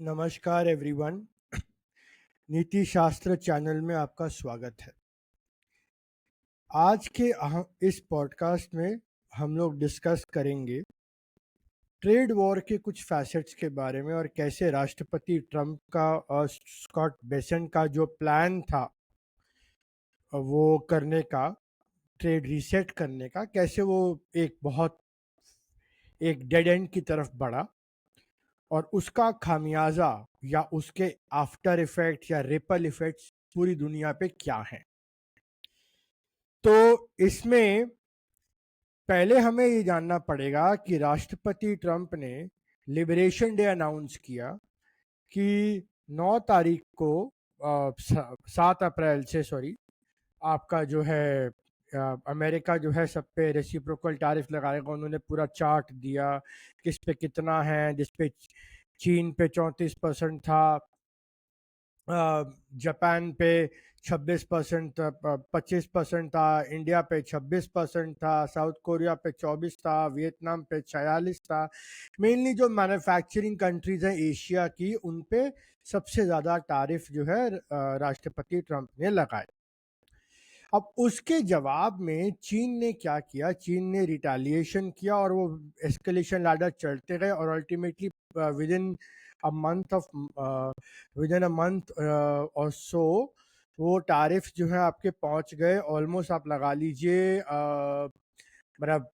नमस्कार एवरीवन। नीति शास्त्र चैनल में आपका स्वागत है। आज के इस पॉडकास्ट में हम लोग डिस्कस करेंगे ट्रेड वॉर के कुछ फैसेट्स के बारे में और कैसे राष्ट्रपति ट्रंप का और स्कॉट बेसेंट का जो प्लान था वो करने का, ट्रेड रीसेट करने का, कैसे वो एक डेड एंड की तरफ बढ़ा और उसका खामियाजा या उसके आफ्टर इफेक्ट या रिपल इफेक्ट्स पूरी दुनिया पे क्या हैं। तो इसमें पहले हमें ये जानना पड़ेगा कि राष्ट्रपति ट्रंप ने लिबरेशन डे अनाउंस किया कि 9 तारीख को 7 अप्रैल से आपका जो है अमेरिका जो है सब पे रेसिप्रोकल टैरिफ लगाएगा। उन्होंने पूरा चार्ट दिया किस पे कितना है, जिस पे चीन पे 34% था, जापान पे 26% 25% था, इंडिया पे 26% था, साउथ कोरिया पे 24 था, वियतनाम पे 46 था। मेनली जो मैन्युफैक्चरिंग कंट्रीज हैं एशिया की, उन पे सबसे ज़्यादा टैरिफ जो है राष्ट्रपति ट्रंप ने लगाए। अब उसके जवाब में चीन ने क्या किया? चीन ने रिटेलिएशन किया और वो एस्केलेशन लैडर चढ़ते गए और ultimately with in a month और सो वो टैरिफ जो है आपके पहुंच गए ऑलमोस्ट, आप लगा लीजिए मतलब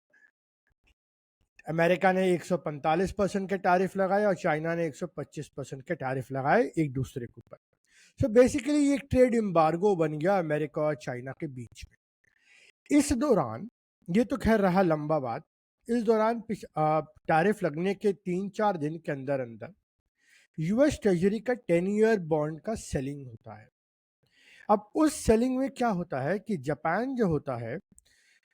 अमेरिका ने 145% के टैरिफ लगाए और चाइना ने 125% के टैरिफ लगाए एक दूसरे के ऊपर। सो बेसिकली एक ट्रेड एम्बार्गो बन गया अमेरिका और चाइना के बीच में। इस दौरान, ये तो खैर रहा लंबा बात, इस दौरान टैरिफ लगने के 3-4 दिन के अंदर अंदर यूएस ट्रेजरी का 10 ईयर बॉन्ड का सेलिंग होता है। अब उस सेलिंग में क्या होता है कि जापान जो होता है,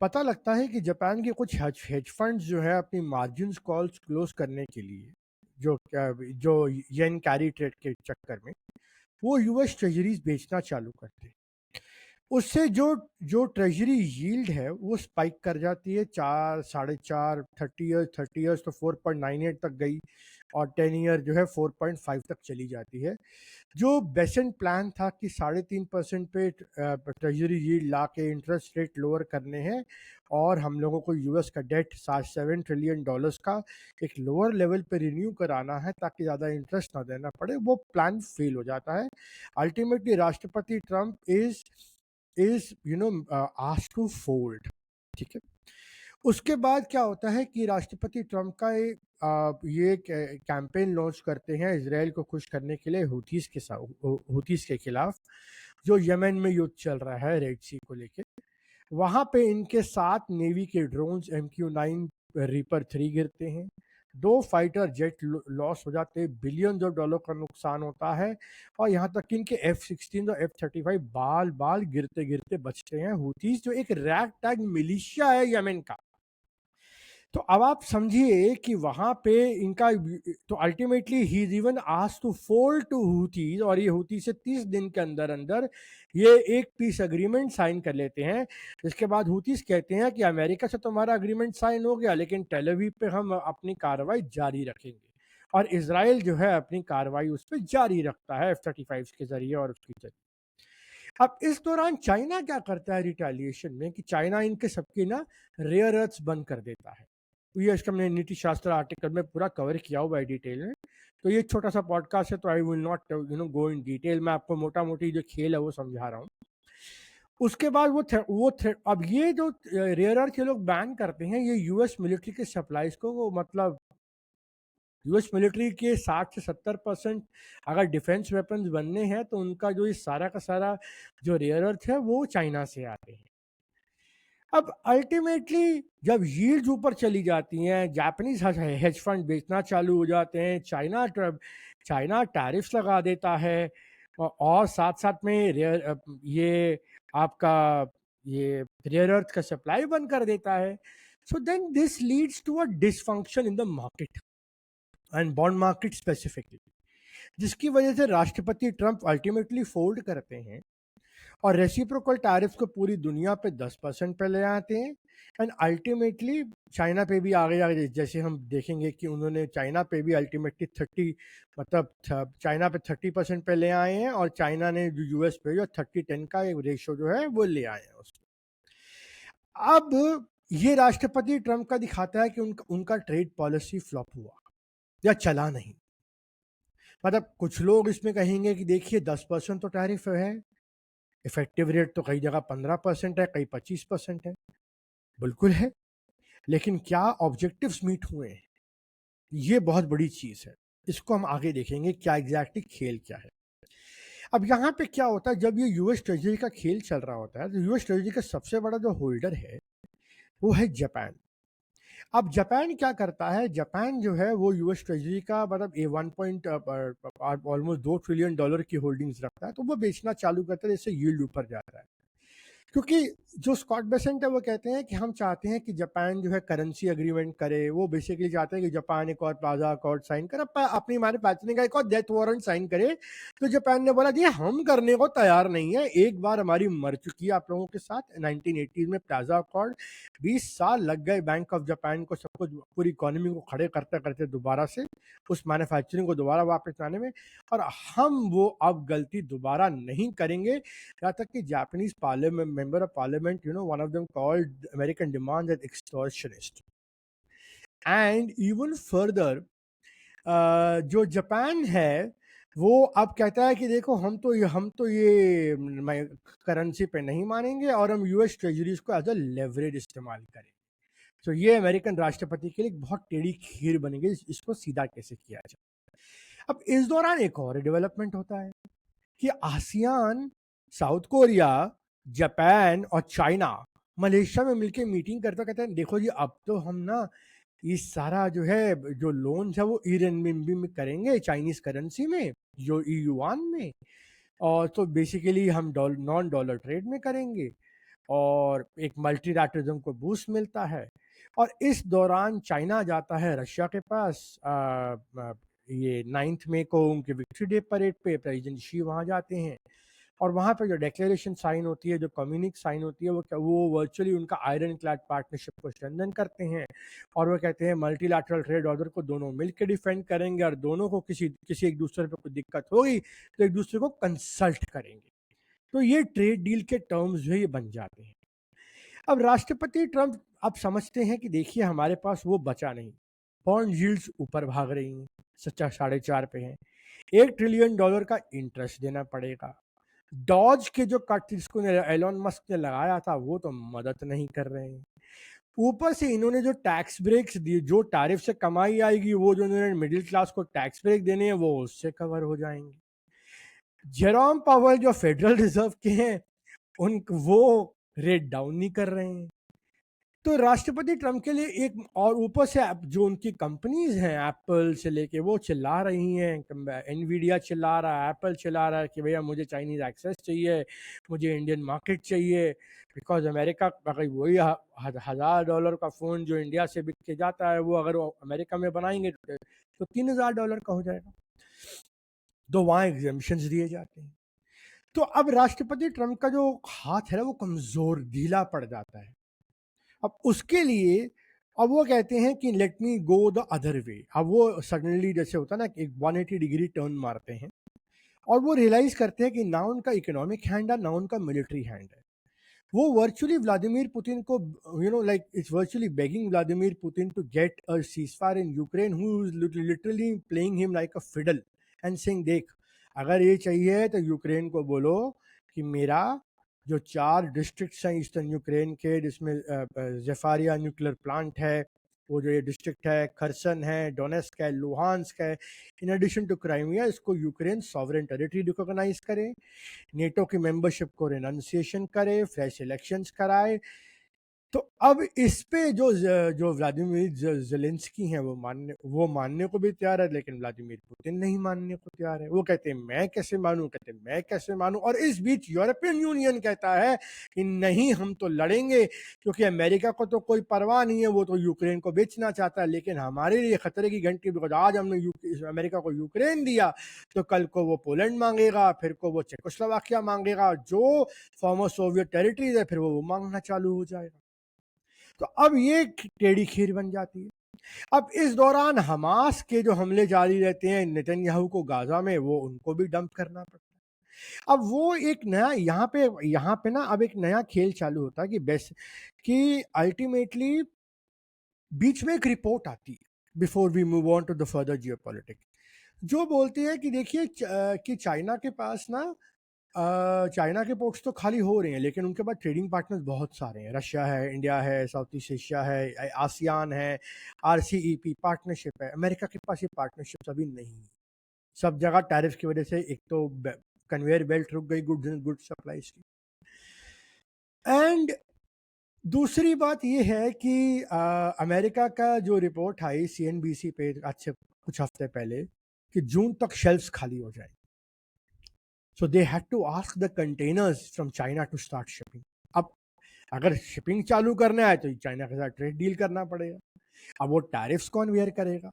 पता लगता है कि जापान के कुछ हेज फंड्स जो है अपनी मार्जिन्स कॉल्स क्लोज करने के लिए जो येन कैरी ट्रेड के चक्कर में वो यूएस ट्रेजरीज बेचना चालू करते हैं। उससे जो जो ट्रेजरी यील्ड है वो स्पाइक कर जाती है, 4, 4.5, 30 ईयर्स तो 4.98 तक गई और 10 ईयर जो है 4.5 तक चली जाती है। जो बेसेंट प्लान था कि 3.5% पे ट्रेजरी यील्ड ला के इंटरेस्ट रेट लोअर करने हैं और हम लोगों को यूएस का डेट $7 ट्रिलियन का एक लोअर लेवल पे रिन्यू कराना है ताकि ज़्यादा इंटरेस्ट ना देना पड़े, वो प्लान फेल हो जाता है। अल्टीमेटली राष्ट्रपति Trump is asked to fold. ठीक है। उसके बाद क्या होता है कि राष्ट्रपति ट्रंप का ये कैंपेन लॉन्च करते हैं इसराइल को खुश करने के लिए हुतीस के खिलाफ, जो यमन में युद्ध चल रहा है रेड सी को लेके। वहां पे इनके 7 नेवी के ड्रोन्स MQ-9 रीपर 3 गिरते हैं, 2 फाइटर जेट लॉस हो जाते हैं, बिलियन डॉलर का नुकसान होता है और यहाँ तक कि इनके F-16 और F-35 बाल बाल गिरते गिरते बचते हैं। हुतीस जो एक रैग टैग मिलिशिया है यमन का। तो अब आप समझिए कि वहां पे इनका, तो ultimately he is even asked to fold to Houthis और ये हुती से 30 दिन के अंदर अंदर ये एक पीस अग्रीमेंट साइन कर लेते हैं। इसके बाद हुतीस कहते हैं कि अमेरिका से तुम्हारा अग्रीमेंट साइन हो गया, लेकिन टेल अवीव पे हम अपनी कार्रवाई जारी रखेंगे और इसराइल जो है अपनी कार्रवाई उस पर जारी रखता है F-35 के जरिए और उसके जरिए। अब इस दौरान चाइना क्या करता है रिटेलिएशन में कि चाइना इनके सबके ना रेयर अर्थ्स बंद कर देता है। ये इसका मैंने नीति शास्त्र आर्टिकल में पूरा कवर किया हुआ है डिटेल में। तो ये छोटा सा पॉडकास्ट है तो I will not go in detail. मैं आपको मोटा मोटी जो खेल है वो समझा रहा हूँ। उसके बाद अब ये जो रेयर अर्थ ये लोग बैन करते हैं, ये यूएस मिलिट्री के सप्लाईज को, वो मतलब यूएस मिलिट्री के 60 से 70% अगर डिफेंस वेपन्स बनने हैं तो उनका जो ये सारा का सारा जो रेयर अर्थ है वो चाइना से आते हैं। अब अल्टीमेटली जब यील्ड्स ऊपर चली जाती हैं, जापानीज हेज फंड बेचना चालू हो जाते हैं, चाइना टैरिफ्स लगा देता है और साथ साथ में ये आपका ये रेयर अर्थ का सप्लाई बंद कर देता है। So then this leads to a dysfunction in the market and bond market specifically, जिसकी वजह से राष्ट्रपति ट्रंप अल्टीमेटली फोल्ड करते हैं और रेसिप्रोकल टैरिफ्स को पूरी दुनिया पे 10% पे ले आते हैं। एंड अल्टीमेटली चाइना पे भी आगे आगे जैसे हम देखेंगे कि उन्होंने चाइना पे भी अल्टीमेटली 30 मतलब चाइना पे 30% पे ले आए हैं, और चाइना ने जो यूएस पे जो 30-10 का एक रेशो जो है वो ले आए हैं उसको। अब ये राष्ट्रपति ट्रंप का दिखाता है कि उनका उनका ट्रेड पॉलिसी फ्लॉप हुआ या चला नहीं। मतलब कुछ लोग इसमें कहेंगे कि देखिए 10% तो टैरिफ है, इफेक्टिव रेट तो कई जगह 15% है, कई 25% है। बिल्कुल है, लेकिन क्या ऑब्जेक्टिव्स मीट हुए हैं? ये बहुत बड़ी चीज है। इसको हम आगे देखेंगे क्या एग्जैक्टली खेल क्या है। अब यहाँ पे क्या होता है, जब ये यूएस ट्रेजरी का खेल चल रहा होता है तो यूएस ट्रेजरी का सबसे बड़ा जो होल्डर है वो है जापान। अब जापान क्या करता है, जापान जो है वो यूएस ट्रेजरी का मतलब ए 1 पॉइंट ऑलमोस्ट $2 ट्रिलियन की होल्डिंग्स रखता है, तो वो बेचना चालू करता है, इससे यील्ड ऊपर जाता है। क्योंकि जो स्कॉट बेसेंट है वो कहते हैं कि हम चाहते हैं कि जापान जो है करेंसी एग्रीमेंट करे। वो बेसिकली चाहते हैं कि जापान एक और प्लाजा अकॉर्ड साइन करे, अपनी मैन्युफैक्चरिंग का एक और डेथ वारंट साइन करे। तो जापान ने बोला जी हम करने को तैयार नहीं है, एक बार हमारी मर चुकी है आप लोगों के साथ 1980 में प्लाजा अकॉर्ड। 20 साल लग गए बैंक ऑफ जापान को सब कुछ पूरी इकोनॉमी को खड़े करते करते दोबारा से उस मैन्युफैक्चरिंग को दोबारा वापस लाने में, और हम वो अब गलती दोबारा नहीं करेंगे। यहाँ तक कि Japanese parliament member of parliament one of them called American demand as extortionist. And even further जो जापान है वो अब कहता है कि देखो हम तो ये करेंसी पे नहीं मानेंगे, और हम यूएस ट्रेजरीज को एज अ लेवरेज इस्तेमाल करें। तो ये अमेरिकन राष्ट्रपति के लिए एक बहुत टेढ़ी खीर बनी गई, इसको सीधा कैसे किया जाए। अब इस दौरान एक और डेवलपमेंट होता है कि आसियान, साउथ कोरिया, जापान और चाइना मलेशिया में मिलकर मीटिंग करते कहते हैं देखो जी अब तो हम ना ये सारा जो है जो लोन्स है वो ई रेनमिनबी में करेंगे, चाइनीज करेंसी में, जो ई युआन में। और तो बेसिकली हम नॉन डॉलर ट्रेड में करेंगे, और एक मल्टीलैटरलिज्म को बूस्ट मिलता है। और इस दौरान चाइना जाता है रशिया के पास, ये 9 मई को उनके विक्ट्री डे परेड पे प्रेसिडेंट शी वहाँ जाते हैं, और वहाँ पे जो डिक्लेरेशन साइन होती है, जो कम्युनिक साइन होती है, वो वर्चुअली उनका आयरन क्लैड पार्टनरशिप को स्ट्रेंथन करते हैं। और वो कहते हैं मल्टीलैटरल ट्रेड ऑर्डर को दोनों मिलकर डिफेंड करेंगे, और दोनों को किसी किसी एक दूसरे पे कोई दिक्कत होगी तो एक दूसरे को कंसल्ट करेंगे। तो ये ट्रेड डील के टर्म्स जो है ये बन जाते हैं। अब राष्ट्रपति ट्रंप अब समझते हैं कि देखिए हमारे पास वो बचा नहीं, बॉन्ड यील्ड्स ऊपर भाग रही हैं, सच्चा 4.5 पे हैं, $1 ट्रिलियन का इंटरेस्ट देना पड़ेगा। डॉज के जो कट जिसको एलोन मस्क ने लगाया था वो तो मदद नहीं कर रहे हैं। ऊपर से इन्होंने जो टैक्स ब्रेक्स दिए, जो टैरिफ से कमाई आएगी वो जो इन्होंने मिडिल क्लास को टैक्स ब्रेक देने हैं वो उससे कवर हो जाएंगे। जेरोम पावल जो फेडरल रिजर्व के हैं उन वो रेट डाउन नहीं कर रहे हैं। तो राष्ट्रपति ट्रंप के लिए एक और ऊपर से जो उनकी कंपनीज हैं एप्पल से लेके वो चिल्ला रही हैं, एनवीडिया चिल्ला रहा है, एप्पल चिल्ला रहा है कि भैया मुझे चाइनीज एक्सेस चाहिए, मुझे इंडियन मार्केट चाहिए, बिकॉज अमेरिका अगर वही $1000 का फ़ोन जो इंडिया से बिक के जाता है वो अगर वो अमेरिका में बनाएंगे तो $3000 का हो जाएगा। तो वहाँ एग्जेम्पशंस दिए जाते हैं। तो अब राष्ट्रपति ट्रंप का जो हाथ है ना वो कमज़ोर ढीला पड़ जाता है। अब उसके लिए अब वो कहते हैं कि let me go the other way. अब वो सडनली जैसे होता है ना एक 180 डिग्री टर्न मारते हैं, और वो रियलाइज करते हैं कि ना उनका इकोनॉमिक हैंड है ना उनका मिलिट्री हैंड है। वो वर्चुअली व्लादिमीर पुतिन को like it's virtually begging Vladimir Putin to get a ceasefire in Ukraine, who is literally playing him like a fiddle and saying देख अगर ये चाहिए तो यूक्रेन को बोलो कि मेरा जो 4 डिस्ट्रिक्ट्स हैं ईस्टर्न यूक्रेन के, जिसमें जेफारिया न्यूक्लियर प्लांट है, वो जो ये डिस्ट्रिक्ट है खरसन है, डोनेस्क है, लुहांस्क है, इन एडिशन टू क्राइमिया, इसको यूक्रेन सॉवरेन टेरिटरी रिकॉग्नाइज करे, नेटो की मेंबरशिप को रिनाउंसिएशन करे, फ्रेश इलेक्शंस कराए, तो अब इस पे जो व्लादिमीर ज़ेलेंस्की हैं वो मानने को भी तैयार है, लेकिन व्लादिमीर पुतिन नहीं मानने को तैयार है। वो कहते हैं मैं कैसे मानूँ, कहते हैं मैं कैसे मानूँ। और इस बीच यूरोपियन यूनियन कहता है कि नहीं हम तो लड़ेंगे, क्योंकि अमेरिका को तो कोई परवाह नहीं है, वो तो यूक्रेन को बेचना चाहता है, लेकिन हमारे लिए खतरे की घंटी, बिकॉज आज हमने अमेरिका को यूक्रेन दिया तो कल को वो पोलैंड मांगेगा, फिर को वो चेकोस्लोवाकिया मांगेगा, जो फॉर्मर सोवियत टेरिटरीज है, फिर वो मांगना चालू हो जाएगा। तो अब ये टेढ़ी खीर बन जाती है। अब इस दौरान हमास के जो हमले जारी रहते हैं नेतन्याहू को गाजा में, वो उनको भी डंप करना पड़ता है। अब वो एक नया यहाँ पे ना अब एक नया खेल चालू होता है कि बेस्ट कि अल्टीमेटली बीच में एक रिपोर्ट आती है before we move on to the further geopolitics, जो बोलती है कि देखिए कि चाइना के पास ना चाइना के पोर्ट्स तो खाली हो रहे हैं, लेकिन उनके पास ट्रेडिंग पार्टनर्स बहुत सारे हैं। रशिया है, इंडिया है, साउथ ईस्ट एशिया है, आसियान है, आरसीईपी पार्टनरशिप है। अमेरिका के पास ये पार्टनरशिप अभी नहीं है। सब जगह टैरिफ की वजह से एक तो कन्वेयर बेल्ट रुक गई गुड सप्लाईज की, एंड दूसरी बात ये है कि अमेरिका का जो रिपोर्ट आई सीएनबीसी पे आज से कुछ हफ्ते पहले कि जून तक शेल्फ्स खाली हो जाए। So they had to ask the containers from China to start shipping. अब अगर शिपिंग चालू करना है तो चाइना के साथ ट्रेड डील करना पड़ेगा। अब वो टैरिफ्स कौन वेयर करेगा?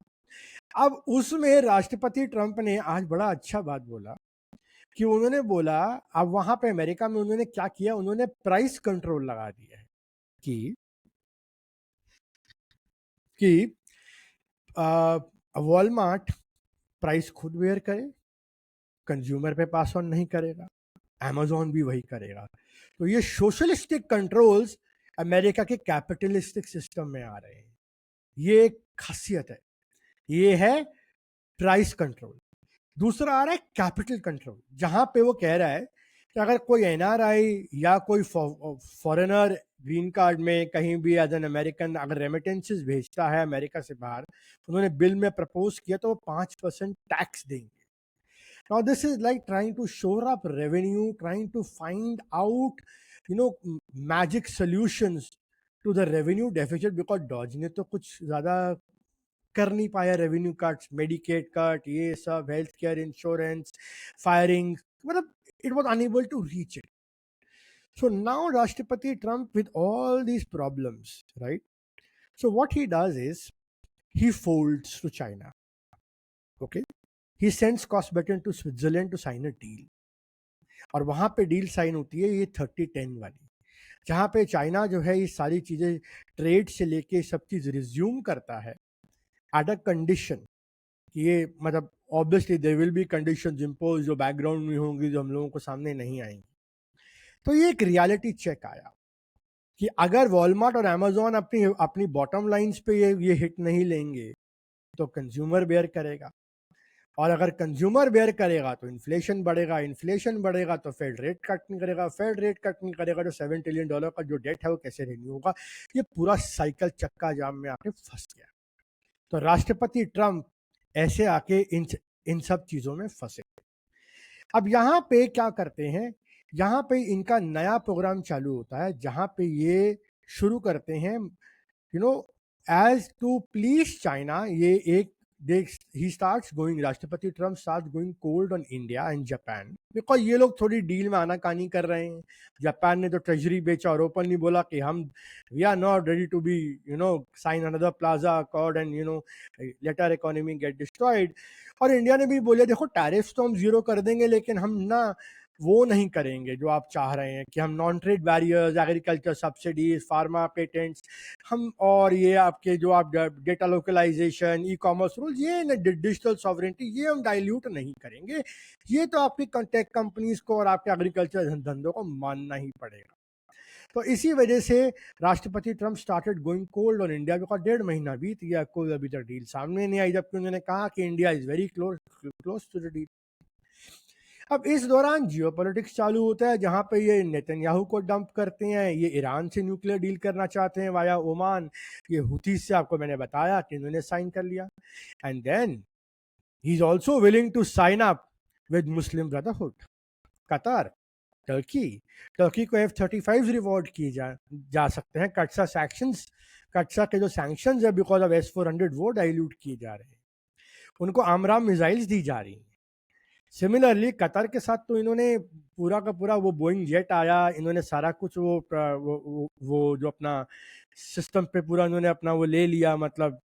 अब उसमें राष्ट्रपति ट्रंप ने आज बड़ा अच्छा बात बोला कि उन्होंने बोला, अब वहां पे अमेरिका में उन्होंने क्या किया, उन्होंने प्राइस कंट्रोल लगा दिया है कि वॉलमार्ट प्राइस खुद वेयर करे, कंज्यूमर पे पास ऑन नहीं करेगा, अमेजोन भी वही करेगा। तो ये सोशलिस्टिक कंट्रोल्स अमेरिका के कैपिटलिस्टिक सिस्टम में आ रहे हैं। ये एक खासियत है, ये है प्राइस कंट्रोल। दूसरा आ रहा है कैपिटल कंट्रोल, जहां पे वो कह रहा है कि अगर कोई एनआरआई या कोई फॉरेनर ग्रीन कार्ड में कहीं भी एज एन अमेरिकन अगर रेमिटेंसेस भेजता है अमेरिका से बाहर, उन्होंने बिल में प्रपोज किया तो वो 5% टैक्स देंगे। Now this is like trying to shore up revenue, trying to find out, magic solutions to the revenue deficit, because Dodge ने तो कुछ ज्यादा कर नहीं पाया। रेवेन्यू कट्स, मेडिकेड कट, ये सब, हेल्थ केयर इंश्योरेंस, फायरिंग, मतलब it was unable to reach it. So now Rashtrapati Trump, with all these problems, right? So what he does is he folds to China. Okay, he sends Cosbetten to Switzerland to sign a deal. और वहां पे deal sign होती है ये 30-10 वाली, जहां पे China जो है ये सारी चीजें ट्रेड से लेके सब चीज रिज्यूम करता है एट अ कंडीशन कि ये मतलब obviously there will be conditions impose जो बैकग्राउंड में होंगी, जो हम लोगों को सामने नहीं आएंगी। तो ये एक रियलिटी चेक आया कि अगर वॉलमार्ट और अमेजोन अपनी अपनी बॉटम लाइंस पे ये हिट नहीं लेंगे तो कंज्यूमर बेयर करेगा, और अगर कंज्यूमर बेयर करेगा तो इन्फ्लेशन बढ़ेगा, इन्फ्लेशन बढ़ेगा तो फेड रेट कट नहीं करेगा, फेड रेट कट नहीं करेगा तो $7 ट्रिलियन का जो डेट है वो कैसे रिन्यू होगा। ये पूरा साइकिल चक्का जाम में आके फंस गया। तो राष्ट्रपति ट्रंप ऐसे आके इन सब चीजों में फंसे। अब यहाँ पे क्या करते हैं, यहाँ पे इनका नया प्रोग्राम चालू होता है जहां पे ये शुरू करते हैं एज टू प्लीज चाइना। ये एक he starts going, राष्ट्रपति Trump starts going cold on India and Japan, because ये लोग थोड़ी डील में आनाकानी कर रहे हैं। जापान ने तो ट्रेजरी बेचा और ओपनली बोला कि हम we are not ready to be sign another Plaza Accord and let our economy get destroyed. और इंडिया ने भी बोले देखो टैरिफ्स तो हम जीरो कर देंगे, लेकिन हम ना वो नहीं करेंगे जो आप चाह रहे हैं कि हम non trade barriers, agriculture subsidies, pharma patents, हम और ये आपके जो आप data localization, e commerce rules, ये डिजिटल सॉवरेंटी, ये हम डाइल्यूट नहीं करेंगे। ये तो आपकी टेक कंपनीज को और आपके एग्रीकल्चर धंधों को मानना ही पड़ेगा। तो इसी वजह से राष्ट्रपति Trump started going cold on India, because 1.5 महीना बीत गया, कोई अभी तक डील सामने नहीं आई, जबकि उन्होंने कहा कि India is very close to the deal. अब इस दौरान जियोपॉलिटिक्स चालू होता है जहां पे ये नेतन्याहू को डंप करते हैं, ये ईरान से न्यूक्लियर डील करना चाहते हैं वाया ओमान, ये हुती से आपको मैंने बताया कि इन्होंने साइन कर लिया, and then he is also willing to sign up with Muslim Brotherhood, Qatar. Turkey Turkey को F-35 रिवॉर्ड किए जा सकते हैं। कटसा के जो सैंक्शंस है बिकॉज ऑफ S-400 वो डाइल्यूट किए जा रहे हैं, उनको आमराम मिसाइल्स दी जा रही हैं। सिमिलरली कतर के साथ तो इन्होंने पूरा का पूरा वो बोइंग जेट आया, इन्होंने सारा कुछ वो जो अपना सिस्टम पे पूरा इन्होंने अपना वो ले लिया, मतलब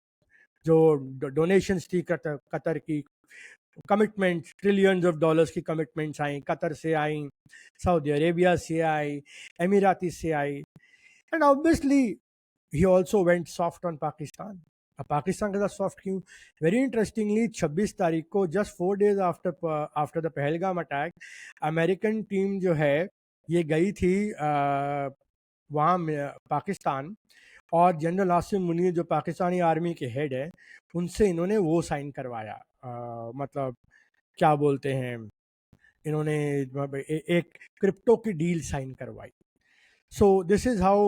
जो डोनेशंस थी कतर की, कमिटमेंट ट्रिलियंस ऑफ डॉलर्स की कमिटमेंट्स आई, कतर से आई, सऊदी अरेबिया से आई, एमिराती से आई, and obviously he also went soft on Pakistan. अब पाकिस्तान के साथ सॉफ्ट क्यों? वेरी इंटरेस्टिंगली 26 तारीख को, just 4 days after the Pahalgam attack, American team जो है ये गई थी वहाँ पाकिस्तान, और जनरल आसिम मुनीर जो पाकिस्तानी आर्मी के हेड है उनसे इन्होंने वो साइन करवाया, मतलब क्या बोलते हैं, इन्होंने एक क्रिप्टो की डील साइन करवाई। So this is how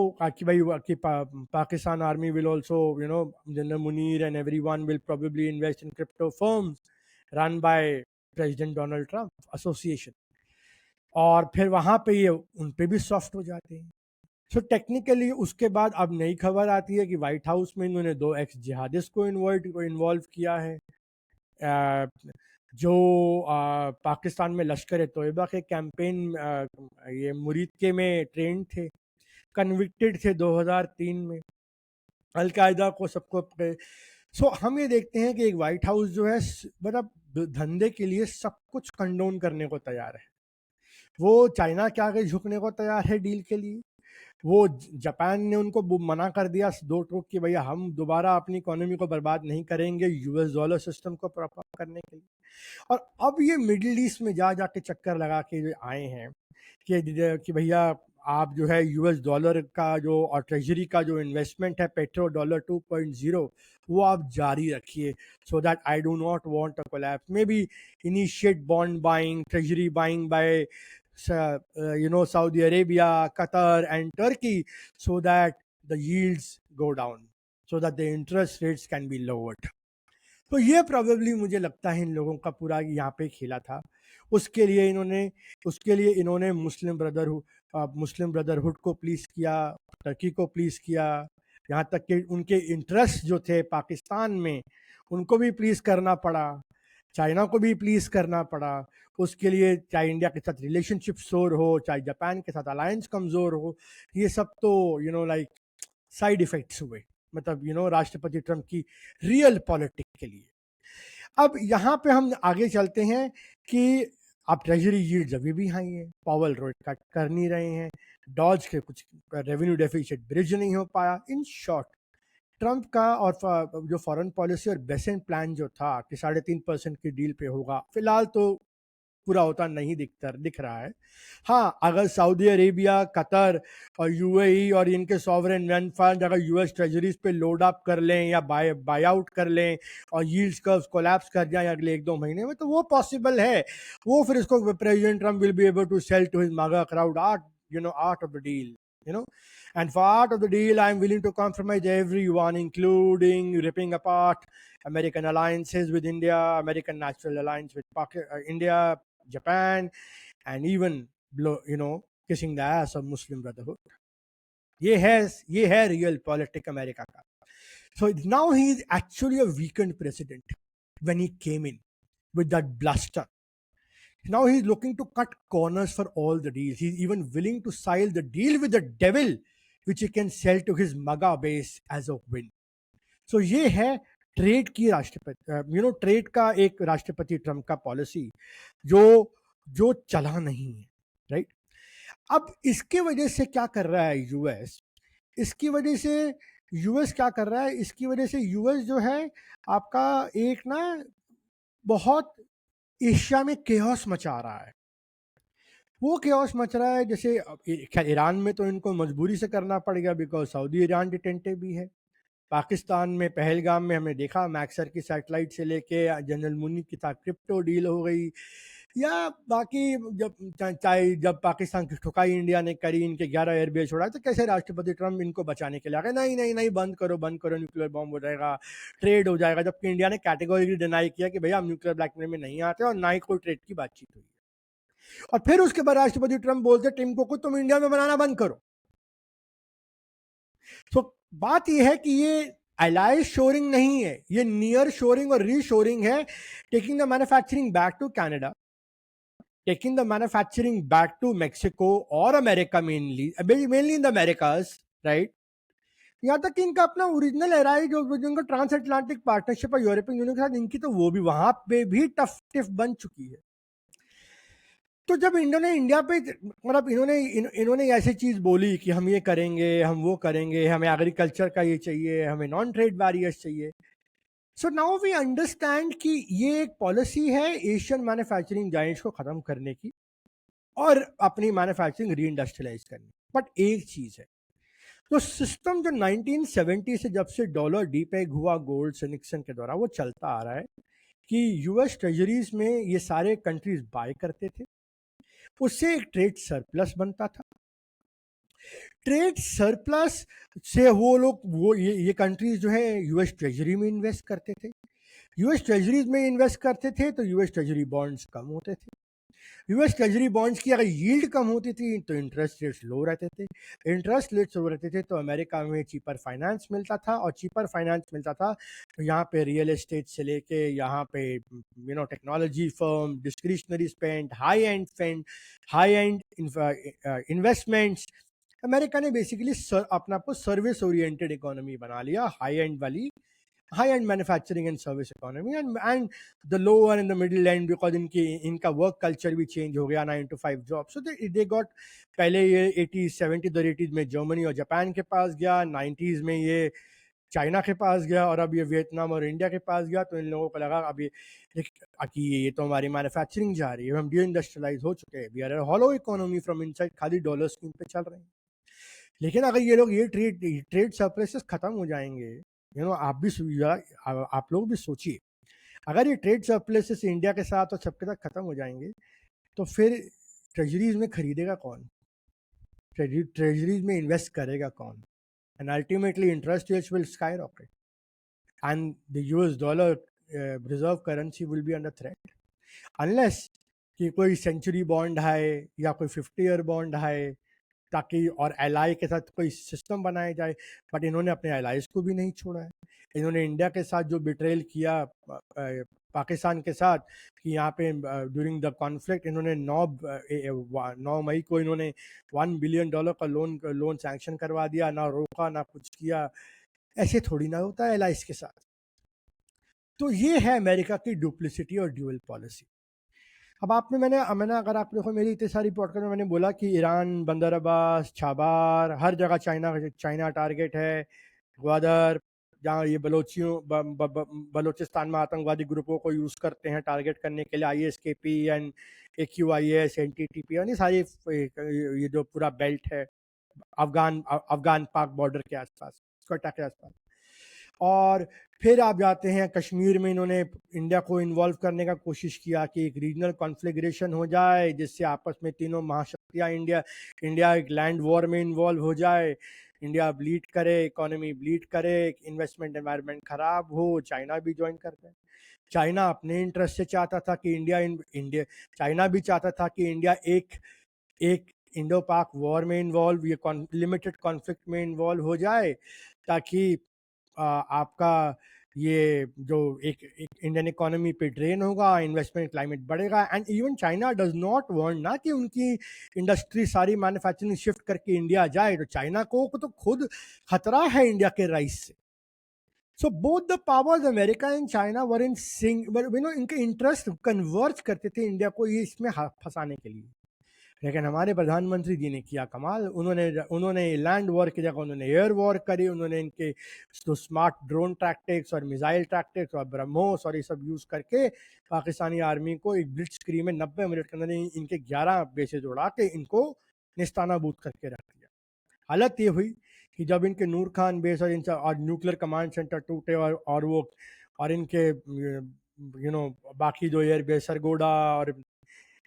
Pakistan Army will also, General Munir and everyone will probably invest in crypto firms run by President Donald Trump Association, और फिर वहाँ पे ये उन पे भी सॉफ्ट हो जाते हैं। सो टेक्निकली उसके बाद अब नई खबर आती है कि व्हाइट हाउस में इन्होंने 2 एक्स जिहादिस्ट को इन्वॉल्व किया है, जो पाकिस्तान में लश्कर ए तोयबा के कैंपेन ये मुरीद के में ट्रेंड थे, कन्विक्टेड थे 2003 में, अलकायदा को सबको सो हम ये देखते हैं कि एक व्हाइट हाउस जो है मतलब धंधे के लिए सब कुछ कंडोन करने को तैयार है। वो चाइना के आगे झुकने को तैयार है डील के लिए, वो जापान ने उनको मना कर दिया दो टोक कि भैया हम दोबारा अपनी इकोनॉमी को बर्बाद नहीं करेंगे यूएस डॉलर सिस्टम को प्रॉपर करने के लिए। और अब ये मिडिल ईस्ट में जा जाके चक्कर लगा के जो आए हैं कि भैया आप जो है यूएस डॉलर का जो और ट्रेजरी का जो इन्वेस्टमेंट है पेट्रो डॉलर 2.0 वो आप जारी रखिए, so that I do not want a collapse, maybe initiate bond buying, treasury buying by Saudi Arabia, Qatar, and Turkey, so that the yields go down, so that the interest rates can be lowered. तो ये probably मुझे लगता है इन लोगों का पूरा यहाँ पे खेला था। उसके लिए इन्होंने मुस्लिम ब्रदरहुड को प्लीज किया, टर्की को प्लीज किया, यहाँ तक कि उनके इंटरेस्ट जो थे पाकिस्तान में उनको भी प्लीज करना पड़ा, चाइना को भी प्लीज करना पड़ा। उसके लिए चाहे इंडिया के साथ रिलेशनशिप शोर हो, चाहे जापान के साथ अलायंस कमजोर हो, ये सब तो लाइक साइड इफेक्ट्स हुए, मतलब राष्ट्रपति ट्रंप की रियल पॉलिटिक्स के लिए। अब यहाँ पे हम आगे चलते हैं कि अब ट्रेजरी यील्ड्स अभी भी हाई है, पावल रेट कट कर नहीं रहे हैं, डॉज के कुछ रेवेन्यू डेफिसिट ब्रिज नहीं हो पाया। इन शॉर्ट ट्रंप का और जो फॉरेन पॉलिसी और बेसेंट प्लान जो था कि 3.5% की डील पे होगा, फिलहाल तो पूरा होता नहीं दिख रहा है। हाँ, अगर सऊदी अरेबिया, कतर और यूएई और इनके सॉवरेन वेल्थ फंड अगर यूएस ट्रेजरीज पे लोड अप कर लें या बाय आउट कर लें और यील्ड्स कर्व्स कोलैप्स कर जाएं अगले 1-2 महीने में, तो वो पॉसिबल है। वो फिर इसको president Trump will be able to sell to his MAGA crowd art of the deal, and for art of the deal, I'm willing to compromise everyone, including ripping apart American alliances with India, American natural alliance with India, Japan, and even kissing the ass of Muslim Brotherhood. ये है real politics America का। So now he is actually a weakened president when he came in with that bluster. Now he's looking to cut corners for all the deals. He's even willing to sign the deal with the devil, which he can sell to his MAGA base as a win. So ये है trade की trade का एक राष्ट्रपति Trump का policy जो चला नहीं है, राइट। अब इसके वजह से क्या कर रहा है यूएस, इसकी वजह से यूएस क्या कर रहा है, इसकी वजह से यूएस जो है आपका एक ना बहुत एशिया में केओस मचा रहा है। वो केओस मच रहा है जैसे ईरान में तो इनको मजबूरी से करना पड़ गया बिकॉज सऊदी ईरान डिटेंटे भी है। पाकिस्तान में पहलगाम में हमने देखा मैक्सर की सैटेलाइट से लेके जनरल मुनी के साथ क्रिप्टो डील हो गई, या बाकी जब पाकिस्तान की ठुकाई इंडिया ने करी, इनके 11 एयरबेस छोड़ा, तो कैसे राष्ट्रपति ट्रंप इनको बचाने के लिए आ गए, नहीं नहीं नहीं बंद करो न्यूक्लियर बॉम्ब हो जाएगा, ट्रेड हो जाएगा, जबकि इंडिया ने कैटेगोरिकली डिनाई किया कि भैया हम न्यूक्लियर ब्लैकमेल में नहीं आते और ना ही कोई ट्रेड की बातचीत हुई। और फिर उसके बाद राष्ट्रपति ट्रंप बोलते टिम को तुम इंडिया में बनाना बंद करो। तो बात यह है कि ये अलाइज शोरिंग नहीं है, ये नियर शोरिंग और रीशोरिंग है, taking the manufacturing back to Canada, taking the manufacturing back to Mexico or America, mainly in the Americas, right? यहाँ तक कि इनका अपना ओरिजिनल एराई जो इनका ट्रांस अटलांटिक पार्टनरशिप है यूरोपियन यूनियन के साथ, इनकी तो वो भी वहां पे भी टफ टिफ बन चुकी है। तो जब इन्होंने इंडिया पे मतलब इन्होंने ऐसी चीज बोली कि हम ये करेंगे, हम वो करेंगे, हमें एग्रीकल्चर का ये चाहिए, हमें नॉन ट्रेड बैरियर्स चाहिए। सो नाउ वी अंडरस्टैंड कि ये एक पॉलिसी है एशियन मैन्युफैक्चरिंग जायंट्स को खत्म करने की और अपनी मैन्युफैक्चरिंग री इंडस्ट्रियलाइज करनी। बट एक चीज है, तो सिस्टम जो 1970 से जब से डॉलर डीपेग हुआ गोल्ड से निक्सन के द्वारा, वो चलता आ रहा है कि यूएस ट्रेजरीज में ये सारे कंट्रीज बाय करते थे, उससे एक ट्रेड सरप्लस बनता था। ट्रेड सरप्लस से वो लोग ये कंट्रीज जो है यूएस ट्रेजरी में इन्वेस्ट करते थे। यूएस ट्रेजरीज में इन्वेस्ट करते थे तो यूएस ट्रेजरी बॉन्ड्स कम होते थे। यूएस ट्रेजरी बॉन्ड्स की अगर यील्ड कम होती थी तो इंटरेस्ट रेट्स लो रहते थे। इंटरेस्ट रेट्स लो रहते थे तो अमेरिका में चीपर फाइनेंस मिलता था, और चीपर फाइनेंस मिलता था तो यहाँ पे रियल एस्टेट से लेके यहाँ पे technology firm, discretionary spend, high and investments, America ने बेसिकली अपना आपको सर्विस ओरिएंटेड इकोनॉमी बना लिया, high and manufacturing and service economy, and the lower and the middle and, because इनका वर्क कल्चर भी चेंज हो गया, 9 to 5 job. So they got, पहले ये 80s 70 80s में जर्मनी और जापान के पास गया, 90s में ये चाइना के पास गया, और अब ये वियतनाम और इंडिया के पास गया। तो इन लोगों को लगा अब ये तो हमारी मैन्युफैक्चरिंग जा रही है, हम डी इंडस्ट्रियलाइज हो चुके हैं, we are hollow economy from inside, खाली डॉलर स्कीम पे चल रहे हैं। लेकिन अगर ये लोग ये ट्रेड सरप्लसेस खत्म हो जाएंगे, आप लोग भी सोचिए, अगर ये ट्रेड सरप्लसेस इंडिया के साथ और सबके साथ खत्म हो जाएंगे तो फिर ट्रेजरीज में खरीदेगा कौन, ट्रेजरीज में इन्वेस्ट करेगा कौन? And ultimately interest rates will sky rocket and the US dollar reserve currency will be under threat, unless कि कोई सेंचुरी बॉन्ड है या कोई 50 ईयर बॉन्ड है, ताकि और एलआई के साथ कोई सिस्टम बनाया जाए। बट इन्होंने अपने एलाइज को भी नहीं छोड़ा है। इन्होंने इंडिया के साथ जो बिट्रेल किया पाकिस्तान के साथ, कि यहाँ पे ड्यूरिंग द कॉन्फ्लिक्ट इन्होंने 9 मई को इन्होंने $1 बिलियन का लोन सैंक्शन करवा दिया, ना रोका ना कुछ किया। ऐसे थोड़ी ना होता है एलाइज के साथ। तो ये है अमेरिका की डुप्लिसिटी और ड्यूअल पॉलिसी। अब मैंने अगर आप देखो मेरी इतनी सारी पॉडकास्ट में मैंने बोला कि ईरान, बंदर अब्बास, छाबार, हर जगह चाइना टारगेट है, ग्वादर, जहाँ ये बलोचिस्तान में आतंकवादी ग्रुपों को यूज़ करते हैं टारगेट करने के लिए, ISKP एंड AQIS, NTTP, यानी सारी ये जो पूरा बेल्ट है अफगान पाक बॉर्डर के आसपास, कोयटा के आसपास। और फिर आप जाते हैं कश्मीर में, इन्होंने इंडिया को इन्वॉल्व करने का कोशिश किया कि एक रीजनल कॉन्फ्लिग्रेशन हो जाए, जिससे आपस में तीनों महाशक्तियाँ इंडिया एक लैंड वॉर में इन्वॉल्व हो जाए, इंडिया ब्लीड करे, इकोनॉमी ब्लीड करे, इन्वेस्टमेंट एनवायरनमेंट खराब हो, चाइना भी ज्वाइन कर जाए। चाइना अपने इंटरेस्ट से चाहता था कि चाइना भी चाहता था कि इंडिया एक इंडो पाक वॉर में इन्वॉल्व, ये लिमिटेड कॉन्फ्लिक्ट में इन्वॉल्व हो जाए, ताकि आपका ये जो एक इंडियन इकोनॉमी पे ड्रेन होगा, इन्वेस्टमेंट क्लाइमेट बढ़ेगा। And even China does not want ना कि उनकी इंडस्ट्री सारी मैन्युफैक्चरिंग शिफ्ट करके इंडिया जाए, तो चाइना को तो खुद खतरा है इंडिया के राइस से। So both the powers America and China were in sync, इनके इंटरेस्ट कन्वर्ज करते थे इंडिया को ये इसमें फंसाने के लिए। लेकिन हमारे प्रधानमंत्री जी ने किया कमाल, उन्होंने लैंड वॉर की जगह उन्होंने एयर वॉर करी। उन्होंने इनके तो स्मार्ट ड्रोन टैक्टिक्स और मिसाइल टैक्टिक्स और ब्रह्मोस और ये सब यूज़ करके पाकिस्तानी आर्मी को एक ब्लिट्जक्रीग में 90 मिनट के अंदर इनके 11 बेसेज उड़ा के इनको निस्तानाबूद करके रख दिया। हालत ये हुई कि जब इनके नूर खान बेस और न्यूक्लियर कमांड सेंटर टूटे, और इनके बाकी जो एयर बेस सरगोडा और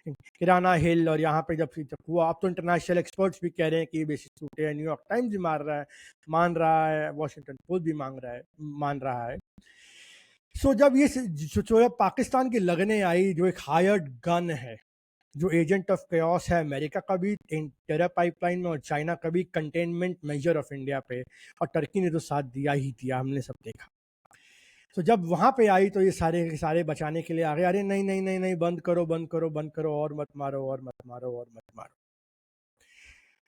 किराना हिल, और यहाँ पे जब हुआ, अब तो इंटरनेशनल एक्सपर्ट्स भी कह रहे हैं कि ये बेसिस टूटे हैं, न्यूयॉर्क टाइम्स भी मान रहा है, वॉशिंगटन पोस्ट भी मान रहा है। सो जब ये जो पाकिस्तान की लगने आई, जो एक हायर्ड गन है, जो एजेंट ऑफ केओस है अमेरिका का भी टेरर पाइपलाइन में, और चाइना का भी कंटेनमेंट मेजर ऑफ इंडिया पे, और टर्की ने तो साथ दिया ही दिया, हमने सब देखा। तो जब वहां पे आई तो ये सारे के सारे बचाने के लिए आ गए, अरे नहीं नहीं नहीं नहीं, बंद करो बंद करो बंद करो, और मत मारो और मत मारो और मत मारो।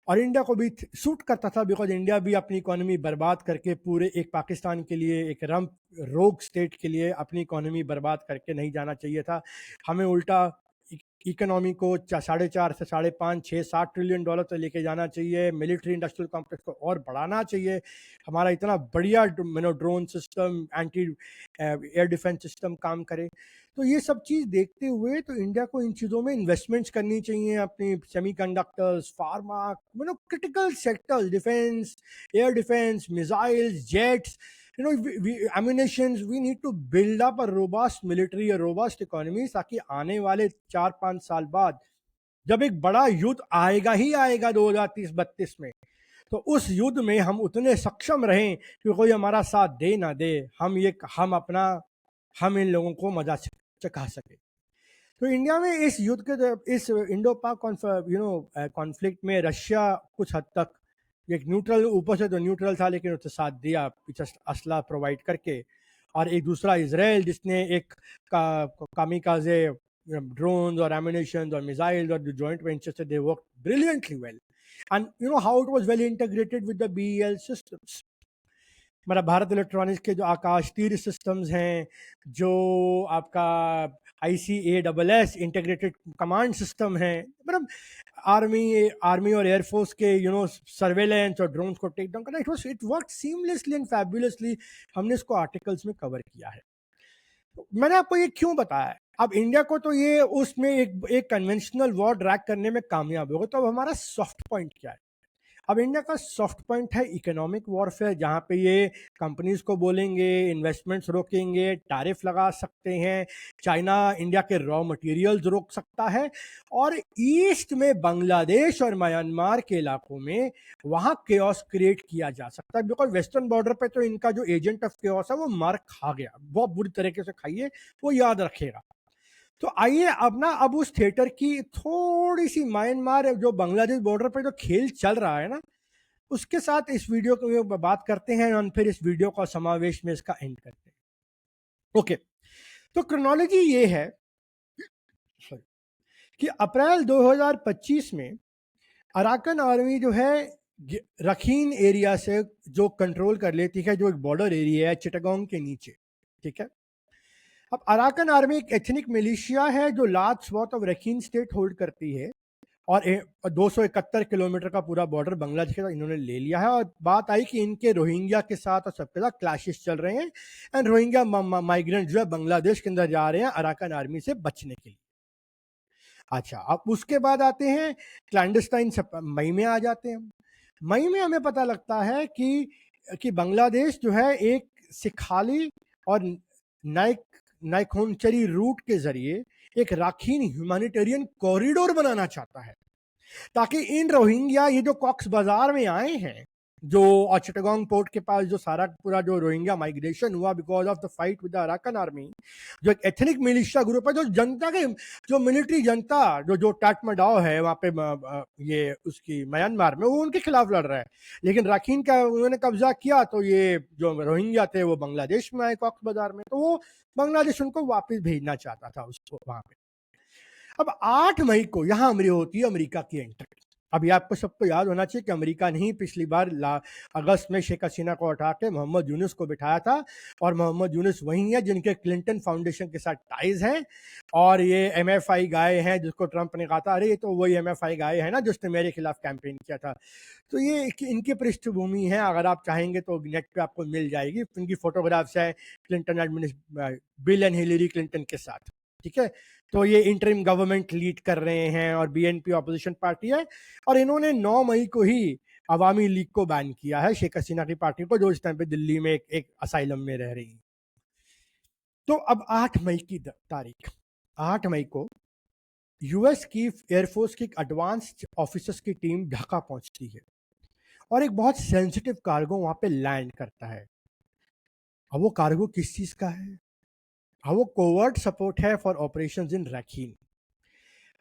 और इंडिया को भी सूट करता था, बिकॉज इंडिया भी अपनी इकोनॉमी बर्बाद करके पूरे एक पाकिस्तान के लिए, एक रोग स्टेट के लिए अपनी इकोनॉमी बर्बाद करके नहीं जाना चाहिए था। हमें उल्टा इकोनॉमी को 4.5 से 5.5 6 7 ट्रिलियन डॉलर तक लेके जाना चाहिए, मिलिट्री इंडस्ट्रियल कॉम्प्लेक्स को और बढ़ाना चाहिए, हमारा इतना बढ़िया drone system, anti air defence system काम करे। तो ये सब चीज़ देखते हुए तो इंडिया को इन चीज़ों में इन्वेस्टमेंट्स करनी चाहिए, अपनी semiconductors, pharma, critical sectors, defence, air defence, missiles, jets, ammunitions. We need to build up a robust military, a robust economy, ताकि आने वाले 4-5 साल बाद जब एक बड़ा युद्ध आएगा ही आएगा 2030-32 में, तो उस युद्ध में हम उतने सक्षम रहें कि कोई हमारा साथ दे ना दे, हम इन लोगों को मजा चखा सके। तो इंडिया में इस युद्ध के, इस इंडो पाक कॉन्फ्लिक्ट में रशिया कुछ हद तक एक न्यूट्रल, ऊपर से तो न्यूट्रल था लेकिन उसने साथ दिया पीछे असला प्रोवाइड करके, और एक दूसरा इसराइल जिसने एक कामिकाजे ड्रोन्स और एमिनेशन और मिसाइल्स और जो जॉइंट वेंचर से they work brilliantly well, and you know how it was well integrated with the BEL systems. मतलब भारत इलेक्ट्रॉनिक्स के जो आकाश तीर सिस्टम्स हैं, जो आपका ICASS इंटीग्रेटेड कमांड सिस्टम है, मतलब आर्मी और एयरफोर्स के सर्वेलेंस और ड्रोन्स को टेक डाउन करना, it work seamlessly and fabulously. हमने इसको आर्टिकल्स में कवर किया है। तो मैंने आपको ये क्यों बताया है? अब इंडिया को तो ये उसमें एक कन्वेंशनल वॉर ड्रैग करने में कामयाब होगा, तो अब हमारा सॉफ्ट पॉइंट क्या है? अब इंडिया का सॉफ्ट पॉइंट है इकोनॉमिक वॉरफेयर, जहां पे ये कंपनीज को बोलेंगे, इन्वेस्टमेंट्स रोकेंगे, टैरिफ लगा सकते हैं, चाइना इंडिया के रॉ मटेरियल्स रोक सकता है, और ईस्ट में बांग्लादेश और म्यांमार के इलाकों में वहां केओस क्रिएट किया जा सकता है। बिकॉज वेस्टर्न बॉर्डर पे तो इनका जो एजेंट ऑफ केओस है वो मार खा गया, बहुत बुरी तरीके से खाइए, वो याद रखेगा। तो आइए अब उस थिएटर की थोड़ी सी म्यांमार जो बांग्लादेश बॉर्डर पे जो खेल चल रहा है ना, उसके साथ इस वीडियो को बात करते हैं, और फिर इस वीडियो का समावेश में इसका एंड करते हैं। ओके, तो क्रोनोलॉजी ये है कि अप्रैल 2025 में अराकन आर्मी जो है रखीन एरिया से जो कंट्रोल कर लेती है, जो एक बॉर्डर एरिया है चिटागोंग के नीचे, ठीक है। अब अराकन आर्मी एक एथनिक मिलिशिया है जो लार्ज स्वॉथ ऑफ रखीन स्टेट होल्ड करती है, और 271 किलोमीटर का पूरा बॉर्डर बांग्लादेश के साथ इन्होंने ले लिया है। और बात आई कि इनके रोहिंग्या के साथ और सबके साथ क्लैशेस चल रहे हैं, एंड रोहिंग्या माइग्रेंट जो है बांग्लादेश के अंदर जा रहे हैं अराकन आर्मी से बचने के लिए। अच्छा, अब उसके बाद आते हैं क्लैंडस्टाइन, मई में आ जाते हैं। मई में हमें पता लगता है कि बांग्लादेश जो है एक सिखाली और नाइक नाइकोनचरी रूट के जरिए एक राखीन ह्यूमैनिटेरियन कॉरिडोर बनाना चाहता है, ताकि इन रोहिंग्या, ये जो कॉक्स बाजार में आए हैं, जो चिटागोंग पोर्ट के पास जो सारा पूरा जो रोहिंग्या माइग्रेशन हुआ because of the fight with the Arakan army, जो एक एथनिक मिलिशिया ग्रुप है, जो जनता के, जो मिलिट्री जनता जो टाटमडाओ है वहाँ पे ये उसकी म्यांमार में, वो उनके खिलाफ लड़ रहा है। लेकिन राखीन का उन्होंने कब्जा किया, तो ये जो रोहिंग्या थे वो बांग्लादेश में आए कॉक्स बाजार में, तो वो बांग्लादेश उनको वापस भेजना चाहता था उसको वहां पे। अब 8 मई को यहां होती है अमेरिका की एंट्री। अभी आपको सबको याद होना चाहिए कि अमेरिका ने ही पिछली बार अगस्त में शेख हसीना को हटा के मोहम्मद यूनुस को बिठाया था, और मोहम्मद यूनुस वही है जिनके क्लिंटन फाउंडेशन के साथ टाइज हैं, और ये MFI गाय हैं जिसको ट्रंप ने कहा था, अरे ये तो वही MFI गाय है ना जिसने मेरे खिलाफ कैंपेन किया था। तो ये इनकी पृष्ठभूमि है, अगर आप चाहेंगे तो नेट पे आपको मिल जाएगी, इनकी फोटोग्राफ्स है Clinton administration, bill and Hillary Clinton के साथ, ठीक है। तो ये इंटरिम गवर्नमेंट लीड कर रहे हैं, और BNP ऑपोजिशन पार्टी है, और इन्होंने 9 मई को ही अवामी लीग को बैन किया है, शेख हसीना की पार्टी को, जो इस टाइम पे दिल्ली में एक असाइलम में रह रही है। तो अब 8 मई की तारीख, 8 मई को US की एयरफोर्स की एडवांस्ड ऑफिसर्स की टीम ढाका पहुंचती है, और एक बहुत सेंसिटिव कार्गो वहां पे लैंड करता है। अब वो कार्गो किस चीज का है? अब वो कोवर्ट सपोर्ट है फॉर ऑपरेशंस इन रखीन।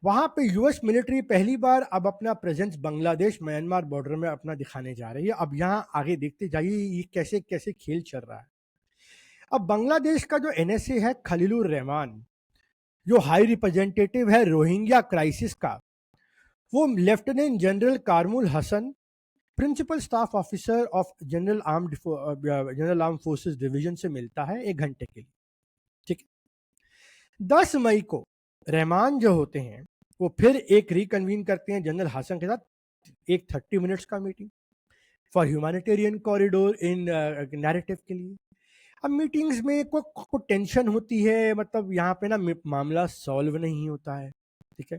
वहां पे यूएस मिलिट्री पहली बार अब अपना प्रेजेंस बांग्लादेश म्यांमार बॉर्डर में अपना दिखाने जा रही है। अब यहाँ आगे देखते जाइए ये कैसे कैसे खेल चल रहा है। अब बांग्लादेश का जो एनएसए है, खलीलुर रहमान, जो हाई रिप्रेजेंटेटिव है रोहिंग्या क्राइसिस का, वो lieutenant general Kamrul Hasan, principal staff officer of general arm forces division से मिलता है 1 घंटे के लिए। ठीक है। 10 मई को रहमान जो होते हैं वो फिर एक रिकन्वीन करते हैं जनरल हसन के साथ एक 30 मिनट्स का meeting for humanitarian corridor in narrative के लिए। अब मीटिंग्स में कोई टेंशन होती है, मतलब यहाँ पे ना मामला सॉल्व नहीं होता है। ठीक है।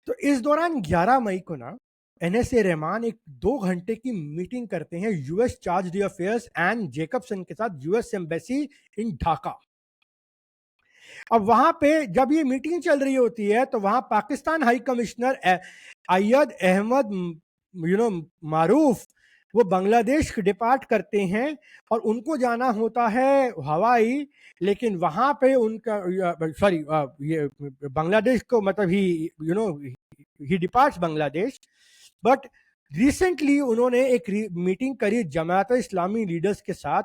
तो इस दौरान 11 मई को ना एनएसए रहमान एक 2 घंटे की मीटिंग करते हैं US charge affairs and Jacobson के साथ, यूएस एम्बेसी इन ढाका। अब वहां पे जब ये मीटिंग चल रही होती है तो वहां पाकिस्तान हाई कमिश्नर अय्यद अहमद मारूफ वो बांग्लादेश डिपार्ट करते हैं और उनको जाना होता है हवाई। लेकिन वहां पे उनका सॉरी ये बांग्लादेश को मतलब ही डिपार्ट्स बांग्लादेश, बट रिसेंटली उन्होंने एक मीटिंग करी जमात इस्लामी लीडर्स के साथ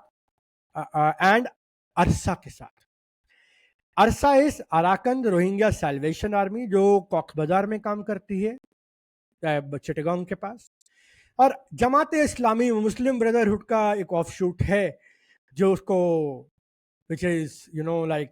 एंड अरसा के साथ। अरसा इस अराकन रोहिंग्या सैल्वेशन आर्मी जो कॉक्स बाजार में काम करती है चिटगांव के पास, और जमात इस्लामी मुस्लिम ब्रदरहुड का एक ऑफशूट है जो उसको which is like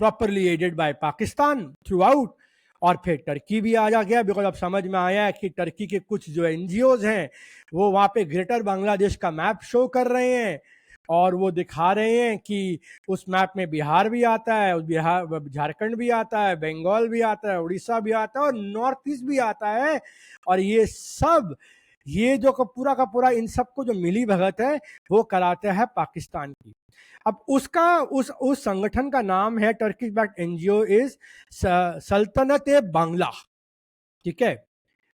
properly aided by Pakistan throughout. और फिर टर्की भी आ जा गया, बिकॉज अब समझ में आया कि टर्की के कुछ जो एनजीओज हैं वो वहाँ पे ग्रेटर बांग्लादेश का मैप शो कर रहे हैं और वो दिखा रहे हैं कि उस मैप में बिहार भी आता है, उस बिहार झारखंड भी आता है, बंगाल भी आता है, उड़ीसा भी आता है और नॉर्थ ईस्ट भी आता है। और ये सब ये जो पूरा का पूरा इन सबको जो मिली भगत है वो कराते हैं पाकिस्तान की। अब उसका उस संगठन का नाम है, टर्किश बैक्ड एनजीओ इज सल्तनत बांग्ला। ठीक है।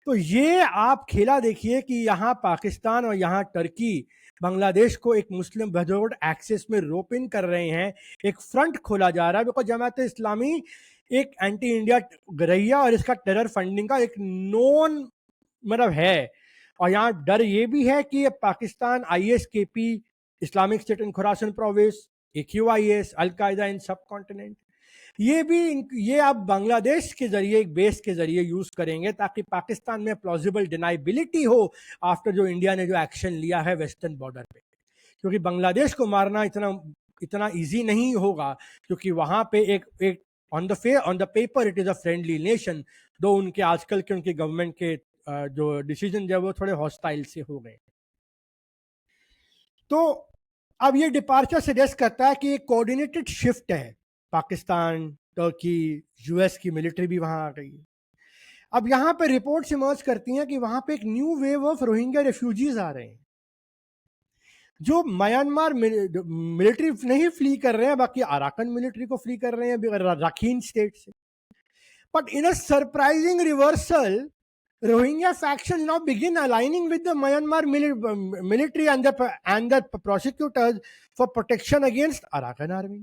तो ये आप खेला देखिए कि यहाँ पाकिस्तान और यहाँ टर्की बांग्लादेश को एक मुस्लिम ब्रदरहुड एक्सेस में रोप इन कर रहे हैं। एक फ्रंट खोला जा रहा है बिकॉज जमात इस्लामी एक एंटी इंडिया गरैया और इसका टेरर फंडिंग का एक नोन मतलब है। और यहाँ डर ये भी है कि Pakistan ISKP, Islamic State in Khorasan province, AQIS, al Qaeda in subcontinent, ये आप बांग्लादेश के जरिए एक बेस के जरिए यूज करेंगे ताकि पाकिस्तान में प्लॉजिबल डिनाइबिलिटी हो आफ्टर जो इंडिया ने जो एक्शन लिया है वेस्टर्न बॉर्डर पे। क्योंकि बांग्लादेश को मारना इतना इजी नहीं होगा, क्योंकि वहां पे एक on the paper it is a friendly nation, दो उनके आजकल के उनके गवर्नमेंट के जो डिसीजन जो वो थोड़े हॉस्टाइल से हो गए। तो अब ये डिपार्चर सजेस्ट करता है कि एक कोऑर्डिनेटेड शिफ्ट है, पाकिस्तान, टर्की, यूएस की मिलिट्री भी वहां आ गई है। अब यहां पे रिपोर्ट्स इमर्ज करती हैं कि वहां पे एक new wave of Rohingya refugees आ रहे हैं जो म्यांमार मिलिट्री नहीं फ्ली कर रहे हैं, बाकी अराकन मिलिट्री को फ्ली कर रहे हैं राखीन स्टेट से। But in a surprising reversal, Rohingya faction now begin aligning with the Myanmar military and the prosecutors for protection against Arakan army.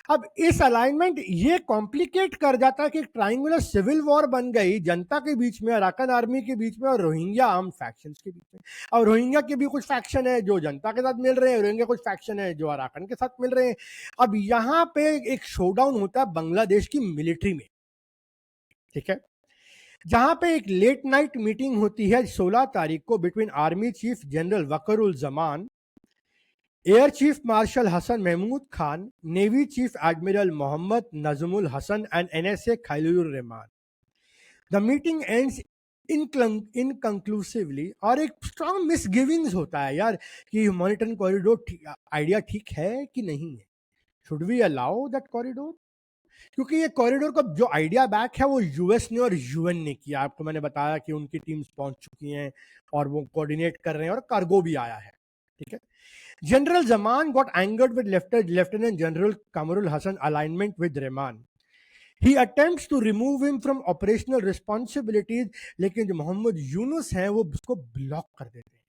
अब इस अलाइनमेंट ये कॉम्प्लिकेट कर जाता है कि ट्राइंगुलर सिविल वॉर बन गई जनता के बीच में, अराकन आर्मी के बीच में और रोहिंग्या आर्म फैक्शंस के बीच में। और रोहिंग्या के भी कुछ फैक्शन है जो जनता के साथ मिल रहे हैं, रोहिंग्या कुछ फैक्शन है जो अराकन के साथ मिल रहे हैं। अब यहाँ पे एक शोडाउन होता है बांग्लादेश की मिलिट्री में। ठीक है। जहां पे एक लेट नाइट मीटिंग होती है 16 तारीख को between army chief general Wakerul Zaman, air chief marshal Hasan Mahmood Khan, navy chief admiral Mohammad Nazmul Hasan and NSA Khalilur Rahman. The meeting ends inconclusively, और एक स्ट्रॉन्ग मिसगिविंग्स होता है यार कि ह्यूमैनिटेरियन कॉरिडोर आइडिया ठीक है कि नहीं है, should we allow that corridor. क्योंकि ये कॉरिडोर का जो आइडिया बैक है वो यूएस ने और यूएन ने किया। आपको मैंने बताया कि उनकी टीम्स पहुंच चुकी हैं और वो कोऑर्डिनेट कर रहे हैं और कार्गो भी आया है। ठीक है। General Zaman got angered with lieutenant general Kamrul Hasan alignment with Rahman. He attempts to remove him from operational responsibilities, लेकिन जो मोहम्मद यूनुस हैं वो उसको ब्लॉक कर देते हैं